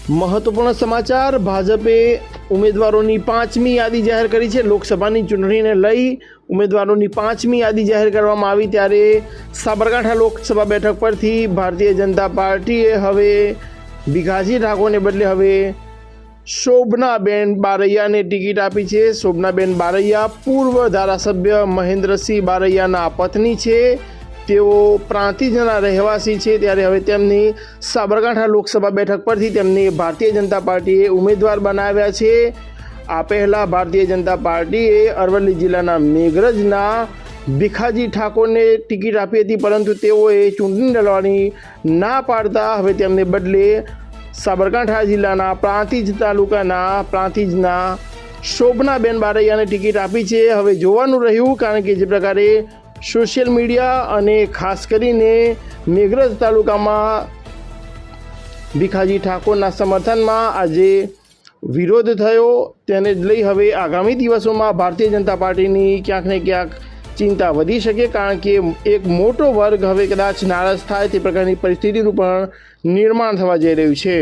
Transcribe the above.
મહત્વપૂર્ણ સમાચાર ભાજપે ઉમેદવારોની 5મી યાદી જાહેર કરી છે। લોકસભાની ચૂંટણીને લઈ ઉમેદવારોની 5મી યાદી જાહેર કરવામાં આવી ત્યારે સાબરકાંઠા લોકસભા બેઠક પરથી ભારતીય જનતા પાર્ટીએ હવે ભીખાજી ઠાકોરને બદલે હવે શોભનાબેન બારૈયાને ટિકિટ આપી છે। શોભનાબેન બારૈયા પૂર્વ ધારાસભ્ય મહેન્દ્રસિંહ બારૈયાના પત્ની છે। તેઓ પ્રાંતિજના રહેવાસી છે ત્યારે હવે તેમની સાબરકાંઠા લોકસભા બેઠક પરથી તેમને ભારતીય જનતા પાર્ટીએ ઉમેદવાર બનાવ્યા છે। આ પહેલાં ભારતીય જનતા પાર્ટીએ અરવલ્લી જિલ્લાના મેઘરજના ભીખાજી ઠાકોરને ટિકિટ આપી હતી, પરંતુ તેઓએ ચૂંટણી લડવાની ના પાડતા હવે તેમને બદલે સાબરકાંઠા જિલ્લાના પ્રાંતિજ તાલુકાના પ્રાંતિજના શોભનાબેન બારૈયાને ટિકિટ આપી છે। હવે જોવાનું રહ્યું, કારણ કે જે પ્રકારે સોશિયલ મીડિયા અને ખાસ કરીને મેઘરજ તાલુકામાં ભીખાજી ઠાકોરના સમર્થનમાં આજે વિરોધ થયો, તેને લઈ હવે આગામી દિવસોમાં ભારતીય જનતા પાર્ટીની ક્યાંક ને ક્યાંક ચિંતા વધી શકે, કારણ કે એક મોટો વર્ગ હવે કદાચ નારાજ થાય તે પ્રકારની પરિસ્થિતિનું પણ નિર્માણ થવા જઈ રહ્યું છે।